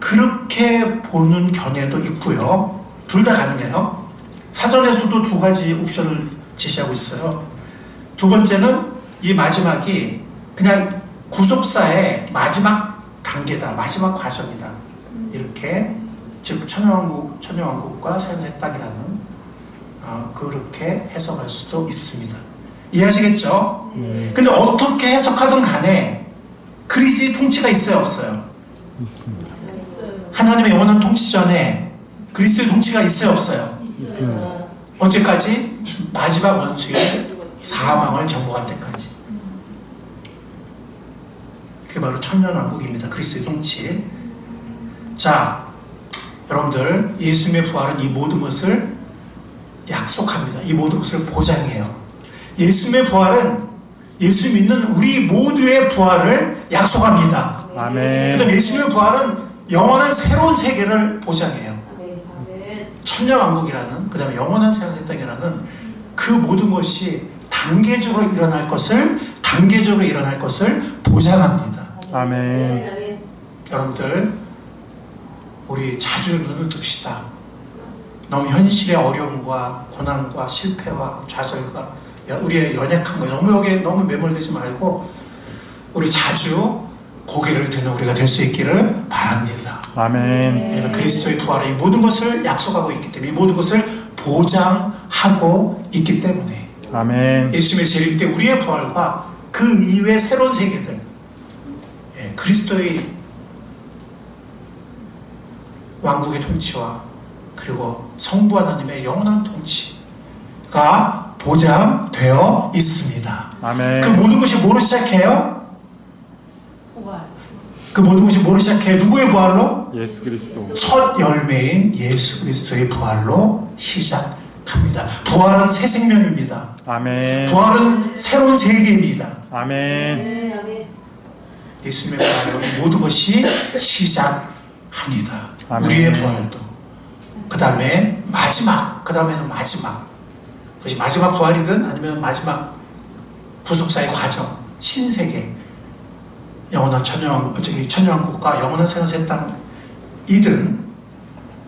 S1: 그렇게 보는 견해도 있고요. 둘 다 가능해요. 사전에서도 두 가지 옵션을 제시하고 있어요. 두 번째는 이 마지막이 그냥 구속사의 마지막 단계다, 마지막 과정이다. 이렇게, 즉 천년왕국과 새하늘 땅이라는 그렇게 해석할 수도 있습니다. 이해하시겠죠? 근데 어떻게 해석하든 간에 그리스도의 통치가 있어요, 없어요?
S2: 있습니다.
S1: 하나님의 영원한 통치 전에 그리스도의 통치가 있어요, 없어요?
S2: 있습니다.
S1: 언제까지? 마지막 원수의 사망을 정복할 때까지. 그게 바로 천년왕국입니다. 그리스도의 통치. 자, 여러분들, 예수님의 부활은 이 모든 것을 약속합니다. 이 모든 것을 보장해요. 예수님의 부활은 예수 믿는 우리 모두의 부활을 약속합니다.
S2: 아멘.
S1: 그다음 예수님의 부활은 영원한 새로운 세계를 보장해요. 천년왕국이라는, 그 다음에 영원한 새 땅이라는 그 모든 것이 단계적으로 일어날 것을 보장합니다.
S2: 아멘.
S1: 여러분들, 우리 자주 눈을 뜹시다. 너무 현실의 어려움과 고난과 실패와 좌절과 우리의 연약한 거 너무 여기에 너무 매몰되지 말고 우리 자주 고개를 드는 우리가 될 수 있기를 바랍니다.
S2: 아멘.
S1: 그리스도의 부활은 이 모든 것을 약속하고 있기 때문에, 이 모든 것을 보장하고 있기 때문에
S2: 아멘.
S1: 예수님의 재림 때 우리의 부활과 그 이외의 새로운 세계들, 그리스도의 왕국의 통치와 그리고 성부 하나님의 영원한 통치가 보장되어 있습니다.
S2: 아멘.
S1: 그 모든 것이 뭐로 시작해요? 그 모든 것이 뭐로 시작해요? 누구의 부활로?
S2: 예수 그리스도.
S1: 첫 열매인 예수 그리스도의 부활로 시작합니다. 부활은 새 생명입니다.
S2: 아멘.
S1: 부활은 새로운 세계입니다.
S2: 아멘.
S1: 예수님의 부활로 이 모든 것이 시작합니다.
S2: 아멘.
S1: 우리의 부활도. 그 다음에 마지막, 그 다음에는 마지막. 그것이 마지막 부활이든 아니면 마지막 구속사의 과정, 신세계, 영원한 천년왕국과 영원한 새로운 땅이든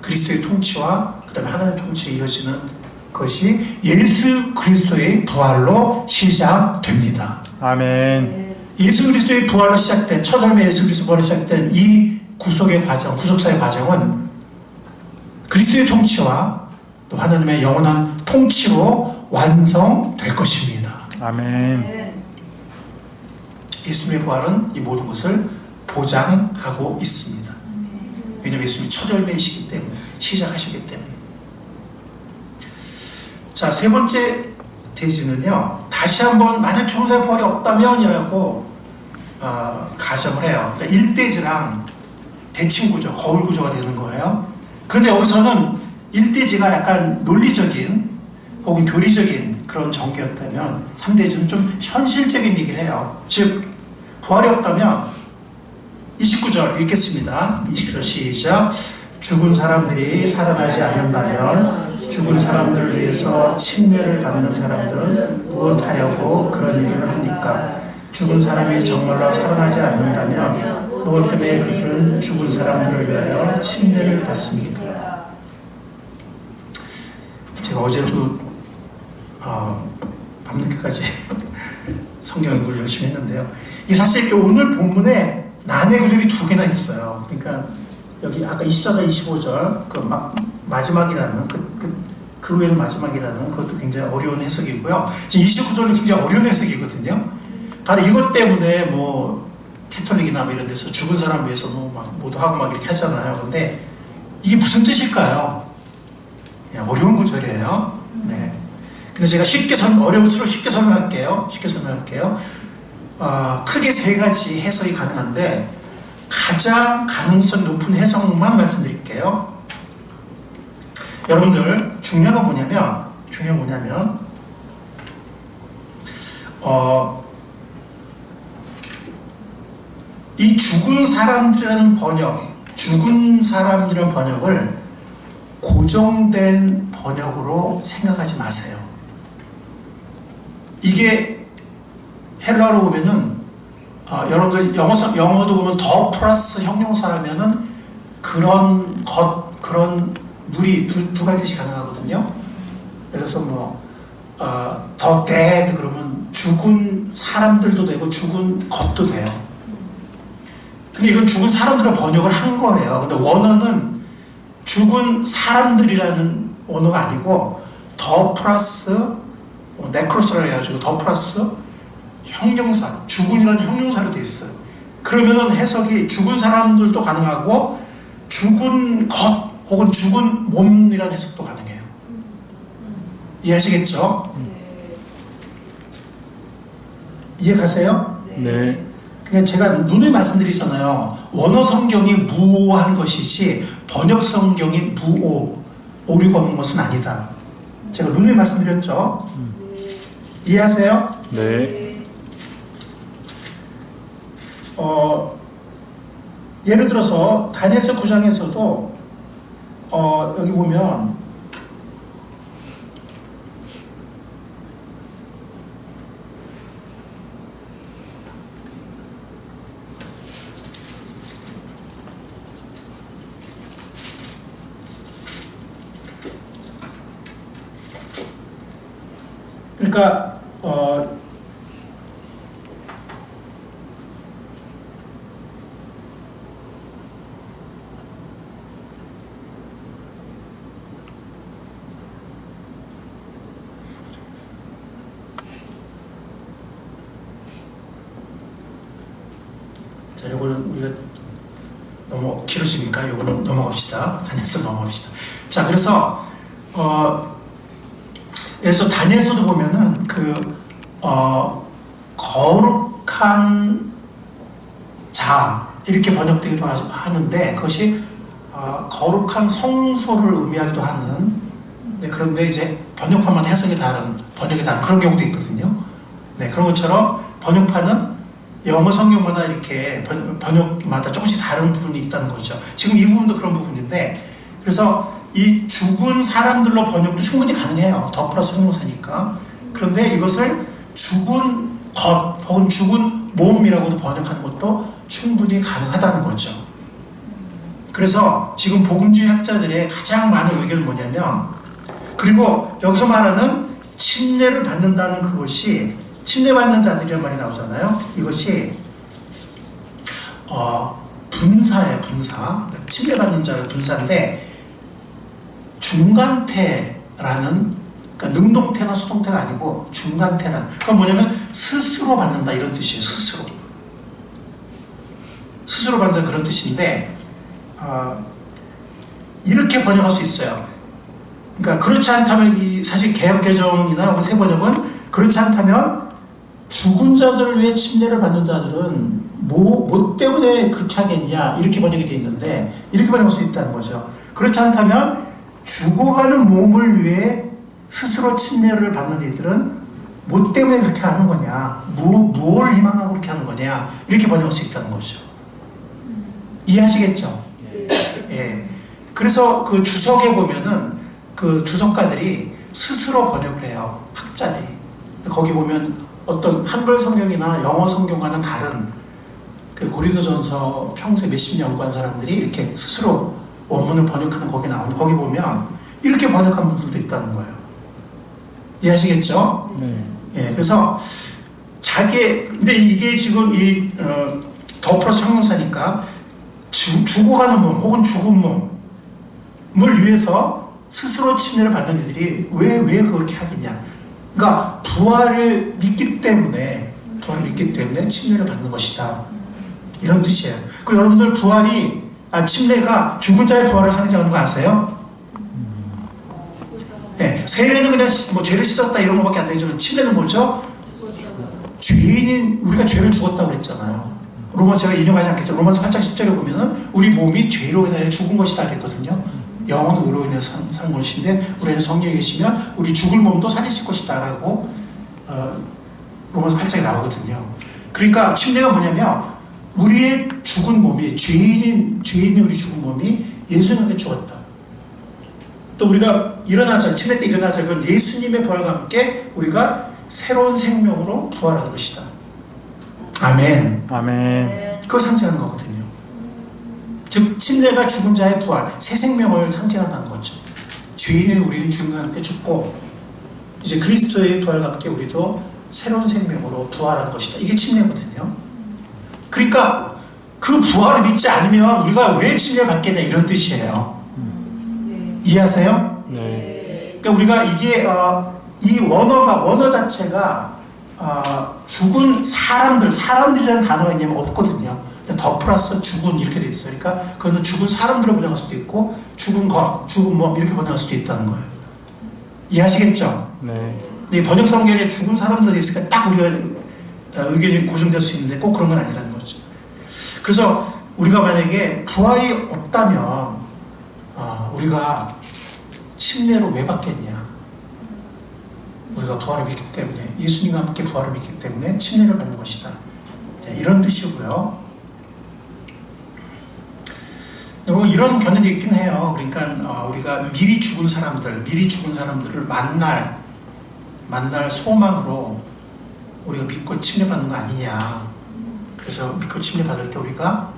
S1: 그리스도의 통치와 그 다음에 하나님의 통치에 이어지는 것이 예수 그리스도의 부활로 시작됩니다.
S2: 아멘.
S1: 예수 그리스도의 부활로 시작된, 첫 열매 예수 그리스도 부활로 시작된 이 구속의 과정, 구속사의 과정은 그리스도의 통치와 또 하나님의 영원한 통치로 완성될 것입니다.
S2: 아멘.
S1: 예수님의 부활은 이 모든 것을 보장하고 있습니다. 왜냐하면 예수님이 첫 열매이시기 때문에, 시작하시기 때문에. 자, 세 번째 대지는요, 다시 한번 만약 죽은 사람의 부활이 없다면이라고 가정을 해요. 그러니까 일대지랑 대칭구조, 거울구조가 되는 거예요. 그런데 여기서는 일대지가 약간 논리적인 혹은 교리적인 그런 전개였다면 3대지는 좀 현실적인 얘기를 해요. 즉 부활이 없다면 29절 읽겠습니다. 29절 시작. 죽은 사람들이 살아나지 않는다면 죽은 사람들을 위해서 침례를 받는 사람들은 무엇하려고 그런 일을 합니까? 죽은 사람이 정말로 살아나지 않는다면 무엇 때문에 그들은 죽은 사람들을 위하여 침례를 받습니까? 제가 어제도 밤늦게까지 성경 연구를 열심히 했는데요. 이 사실 오늘 본문에 난해 구절이 두 개나 있어요. 그러니까 여기 아까 24절, 25절 그 마지막이라는 그 외에는 마지막이라는 그것도 굉장히 어려운 해석이고요. 지금 29절은 굉장히 어려운 해석이거든요. 바로 이것 때문에 뭐 캐톨릭이나 뭐 이런 데서 죽은 사람 위해서 뭐 막 모도하고 막 이렇게 하잖아요. 근데 이게 무슨 뜻일까요? 어려운 구절이에요. 네. 근데 제가 어려울수록 쉽게 설명할게요. 크게 세 가지 해석이 가능한데 가장 가능성 높은 해석만 말씀드릴게요. 여러분들 중요한 건 뭐냐면 이 죽은 사람들이라는 번역을 고정된 번역으로 생각하지 마세요. 이게 헬라어로 보면은 여러분들 영어도 보면 더 플러스 형용사라면은 그런 물이 두 가지 뜻이 가능하거든요. 그래서 더 dead 그러면 죽은 사람들도 되고 죽은 것도 돼요. 근데 이건 죽은 사람들을 번역을 한 거예요. 근데 원어는 죽은 사람들이라는 원어가 아니고 더 플러스 네크로스라 해가지고 더 플러스 형용사, 죽은이라는 형용사로 되어 있어요. 그러면은 해석이 죽은 사람들도 가능하고 죽은 것 혹은 죽은 몸이라는 해석도 가능해요. 이해하시겠죠? 이해가세요?
S2: 네.
S1: 그냥 제가 눈에 말씀드리잖아요. 원어 성경이 무오한 것이지 번역 성경이 무오, 오류가 없는 것은 아니다. 제가 눈에 말씀드렸죠? 이해하세요?
S2: 네.
S1: 예를 들어서 다니엘서 9장에서도 여기 보면 그러니까 자, 이거는 우리가 너무 길어지니까 이거는 넘어갑시다. 다니엘서 넘어갑시다. 자, 그래서 다니엘서도 보면은 거룩한 자 이렇게 번역되기도 하는데 그것이 거룩한 성소를 의미하기도 하는. 네, 그런데 이제 번역판마다 해석이 다른 번역이 다른 그런 경우도 있거든요. 네, 그런 것처럼 번역판은 영어 성경마다 이렇게 번역마다 조금씩 다른 부분이 있다는 거죠. 지금 이 부분도 그런 부분인데, 그래서 이 죽은 사람들로 번역도 충분히 가능해요. 더 플러스 형용사니까. 그런데 이것을 죽은 것 혹은 죽은 몸이라고도 번역하는 것도 충분히 가능하다는 거죠. 그래서 지금 복음주의 학자들의 가장 많은 의견은 뭐냐면, 그리고 여기서 말하는 침례를 받는다는 그것이 침례받는 자들이란 말이 나오잖아요. 이것이 분사예요. 분사. 침례받는 자의 분사인데 중간태라는, 그러니까 능동태나 수동태가 아니고 중간태라는, 그건 뭐냐면 스스로 받는다 이런 뜻이에요. 스스로 받는다 그런 뜻인데 이렇게 번역할 수 있어요. 그러니까 그렇지 않다면 사실 개역개정이나 새 번역은 그렇지 않다면 죽은 자들을 위해 침례를 받는 자들은 뭐 때문에 그렇게 하겠냐 이렇게 번역이 되어 있는데 이렇게 번역할 수 있다는 거죠. 그렇지 않다면 죽어가는 몸을 위해 스스로 침례를 받는 이들은 뭐 때문에 그렇게 하는 거냐, 뭘 희망하고 그렇게 하는 거냐 이렇게 번역할 수 있다는 거죠. 이해하시겠죠? 예. 그래서 그 주석에 보면은 그 주석가들이 스스로 번역을 해요. 학자들이. 거기 보면 어떤 한글 성경이나 영어 성경과는 다른 그 고린도전서 평소에 몇십 년 연구한 사람들이 이렇게 스스로 원문을 번역하는 거기 나오는데 거기 보면 이렇게 번역한 분들도 있다는 거예요. 이해하시겠죠? 예, 그래서 근데 이게 지금 더 플러스 형용사니까 죽어가는 몸 혹은 죽은 몸을 위해서 스스로 침례를 받는 이들이 왜 그렇게 하겠냐. 그러니까 부활을 믿기 때문에 침례를 받는 것이다. 이런 뜻이에요. 그 여러분들 침례가 죽은 자의 부활을 상징하는 거 아세요? 네, 세례는 그냥 뭐 죄를 씻었다 이런 거밖에 안 되지만 침례는 뭐죠? 우리가 죄를 죽었다고 그랬잖아요. 제가 인용하지 않겠죠. 로마서 8장 10절에 보면은 우리 몸이 죄로 인하여 죽은 것이다 그랬거든요. 영혼은 의로 인해서 사는 것인데 우리 안에 성령이 계시면 우리 죽을 몸도 살리실 것이다 라고 로마서 8장에 나오거든요. 그러니까 침례가 뭐냐면 우리의 죽은 몸이 죄인이 우리 죽은 몸이 예수님께 죽었다. 또 우리가 침례 때 일어나자. 그건 예수님의 부활과 함께 우리가 새로운 생명으로 부활하는 것이다. 아멘.
S2: 아멘.
S1: 그거 상징하는 거거든요. 즉 침례가 죽은 자의 부활, 새 생명을 상징한다는 거죠. 죄인은 우리는 죽음과 함께 죽고 이제 그리스도의 부활과 함께 우리도 새로운 생명으로 부활하는 것이다. 이게 침례거든요. 그러니까 그 부활을 믿지 않으면 우리가 왜 침례를 받겠냐 이런 뜻이에요. 이해하세요?
S2: 네.
S1: 그러니까 우리가 이게 이 원어 자체가 죽은 사람들이라는 단어가 있냐면 없거든요. 더 플러스 죽은 이렇게 돼 있어요. 그러니까 그거는 죽은 사람들을 번역할 수도 있고 죽은 것, 죽은 몸 이렇게 번역할 수도 있다는 거예요. 이해하시겠죠?
S2: 네.
S1: 근데 번역 성경에 죽은 사람들이 있으니까 딱 우리가 의견이 고정될 수 있는데 꼭 그런 건 아니라는 거죠. 그래서 우리가 만약에 부활이 없다면 우리가 침례로 왜 받겠냐? 우리가 부활을 믿기 때문에, 예수님과 함께 부활을 믿기 때문에 침례를 받는 것이다. 네, 이런 뜻이고요. 그리고 이런 견해도 있긴 해요. 그러니까 우리가 미리 죽은 사람들을 만날 소망으로 우리가 믿고 침례받는 거 아니냐. 그래서 믿고 침례받을 때 우리가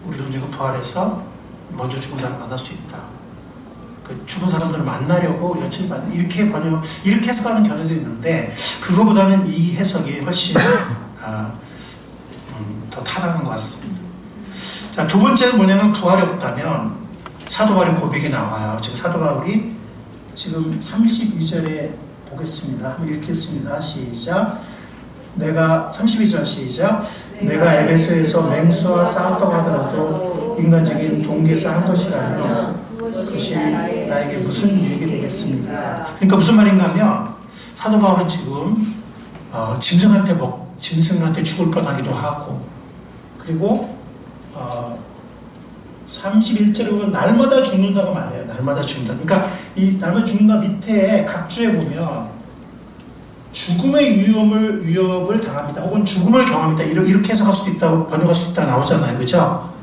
S1: 우리 동정은 부활해서 먼저 죽은 사람 만날 수 있다. 그 죽은 사람들을 만나려고 우리가 침례받는, 이렇게 해석하는 견해도 있는데 그거보다는 이 해석이 훨씬 더 타당한 것 같습니다. 자, 두 번째는 뭐냐면 부활이 없다면 사도 바울의 고백이 나와요. 지금 사도 바울이 지금 32절에 보겠습니다. 한번 읽겠습니다. 시작. 32절 시작. 내가 에베소에서 맹수와 싸웠다고 하더라도 인간적인 동기에서 한 것이라면 그것이 나에게 무슨 유익이 되겠습니까? 그러니까 무슨 말인가 하면 사도 바울은 지금 짐승한테 죽을 뻔하기도 하고, 그리고 31절에 보면 날마다 죽는다고 말해요. 날마다 죽는다. 그러니까 이 날마다 죽는다 밑에 각주에 보면 죽음의 위협을 당합니다. 혹은 죽음을 경험합니다. 이렇게 해석할 수도 있다고, 번역할 수 있다고 나오잖아요. 그죠?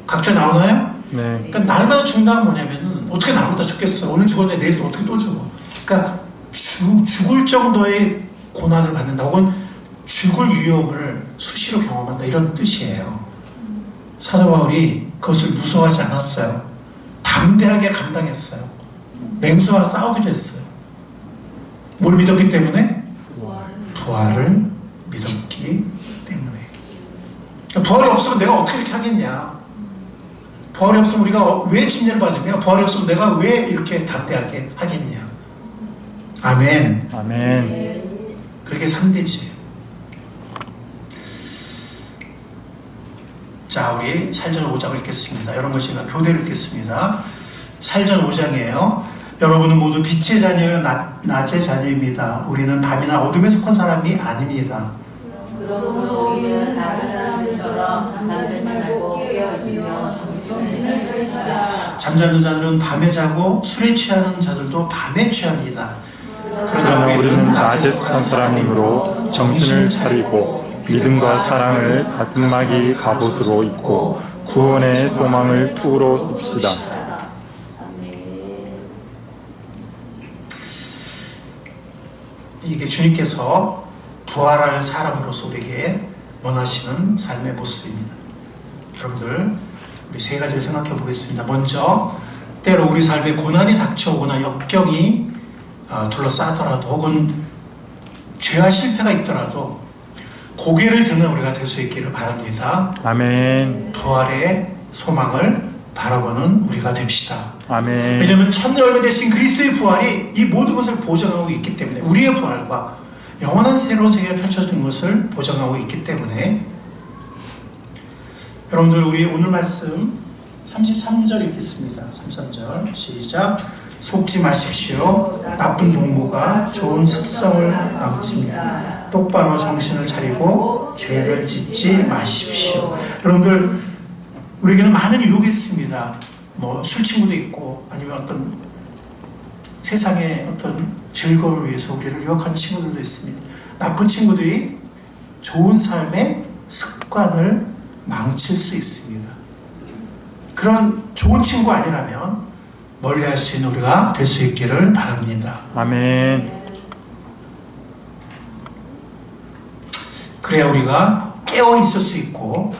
S1: 각주에 나오나요?
S2: 네.
S1: 그러니까 날마다 죽는다는 뭐냐면은 어떻게 날마다 죽겠어. 오늘 죽었는데 내일도 어떻게 또 죽어. 그러니까 죽을 정도의 고난을 받는다. 혹은 죽을 위협을 수시로 경험한다. 이런 뜻이에요. 사도 바울이 그것을 무서워하지 않았어요. 담대하게 감당했어요. 맹수와 싸우기도 했어요. 뭘 믿었기 때문에? 부활을 믿었기 때문에. 부활이 없으면 내가 어떻게 이렇게 하겠냐? 부활이 없으면 우리가 왜 침례를 받으며, 부활이 없으면 내가 왜 이렇게 담대하게 하겠냐? 아멘.
S2: 아멘.
S1: 그게 3대지예요. 자, 우리 살전 5장을 읽겠습니다. 이런 것이 교대를 읽겠습니다. 살전 5장이에요. 여러분은 모두 빛의 자녀요 낮의 자녀입니다. 우리는 밤이나 어둠에 속한 사람이 아닙니다.
S3: 그러므로 우리는 다른 사람들처럼 잠자지 말고 깨어있으며 정신을 차리라.
S1: 잠자는 자들은 밤에 자고 술에 취하는 자들도 밤에 취합니다.
S2: 그러나 우리는 낮에 속한 사람이므로 정신을 차리고 믿음과 사랑을 가슴막이 갑옷으로 입고 구원의 소망을 투구로 씁시다.
S1: 이게 주님께서 부활할 사람으로서 우리에게 원하시는 삶의 모습입니다. 여러분들, 우리 세 가지를 생각해 보겠습니다. 먼저, 때로 우리 삶에 고난이 닥쳐오거나 역경이 둘러싸더라도, 혹은 죄와 실패가 있더라도 고개를 드는 우리가 될 수 있기를 바랍니다.
S2: 아멘.
S1: 부활의 소망을 바라보는 우리가 됩시다.
S2: 아멘.
S1: 왜냐하면 천년을 되신 그리스도의 부활이 이 모든 것을 보장하고 있기 때문에, 우리의 부활과 영원한 새로운 세계가 펼쳐지는 것을 보장하고 있기 때문에, 여러분들 우리 오늘 말씀 33절 읽겠습니다. 33절 시작. 속지 마십시오. 나쁜 동무가 좋은 습성을 망칩니다. 똑바로 정신을 차리고 죄를 짓지 마십시오. 여러분들, 우리에게는 많은 유혹이 있습니다. 뭐 술 친구도 있고, 아니면 어떤 세상의 어떤 즐거움을 위해서 우리를 유혹하는 친구들도 있습니다. 나쁜 친구들이 좋은 삶의 습관을 망칠 수 있습니다. 그런 좋은 친구 아니라면 멀리할 수 있는 우리가 될 수 있기를 바랍니다.
S2: 아멘.
S1: 그래야 우리가 깨어 있을 수 있고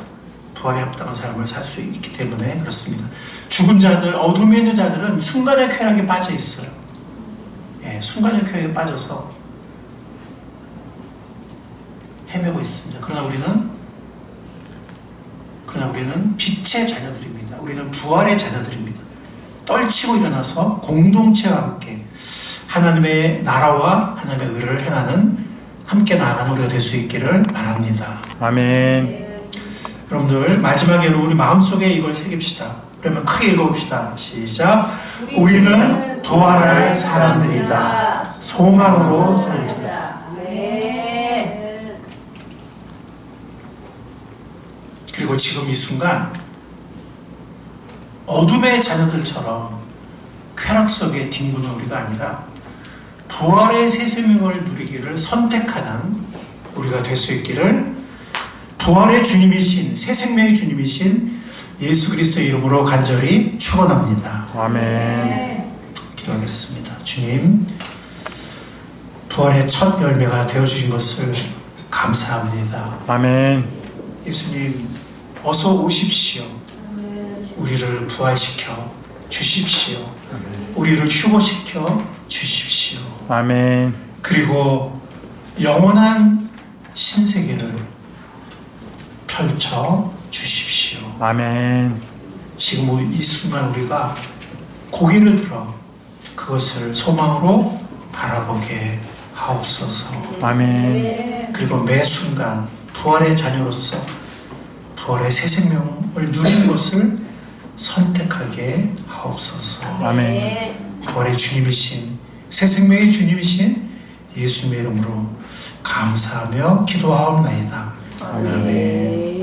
S1: 부활에 합당한 삶을 살 수 있기 때문에 그렇습니다. 죽은 자들, 어둠에 있는 자들은 순간의 쾌락에 빠져 있어요. 예, 순간의 쾌락에 빠져서 헤매고 있습니다. 그러나 우리는 빛의 자녀들입니다. 우리는 부활의 자녀들입니다. 떨치고 일어나서 공동체와 함께 하나님의 나라와 하나님의 의를 행하는 함께 나아가는 우리가 될 수 있기를 바랍니다.
S2: 아멘.
S1: 여러분들 마지막으로 우리 마음속에 이걸 새깁시다. 그러면 크게 읽어봅시다. 시작. 우리는 부활할 사람들이다. 소망으로 살자. 그리고 지금 이 순간 어둠의 자녀들처럼 쾌락 속에 뒹구는 우리가 아니라 부활의 새 생명을 누리기를 선택하는 우리가 될 수 있기를 부활의 주님이신 새 생명의 주님이신 예수 그리스도의 이름으로 간절히 축원합니다.
S2: 아멘.
S1: 기도하겠습니다. 주님, 부활의 첫 열매가 되어주신 것을 감사합니다.
S2: 아멘.
S1: 예수님, 어서 오십시오. 우리를 부활시켜 주십시오. 우리를 휴거시켜 주십시오.
S2: 아멘.
S1: 그리고 영원한 신세계를 펼쳐 주십시오.
S2: 아멘.
S1: 지금 이 순간 우리가 고개를 들어 그것을 소망으로 바라보게 하옵소서.
S2: 아멘.
S1: 그리고 매 순간 부활의 자녀로서 부활의 새 생명을 누리는 것을 선택하게 하옵소서.
S2: 아멘.
S1: 부활의 주님이신 새 생명의 주님이신 예수님의 이름으로 감사하며 기도하옵나이다. 아멘.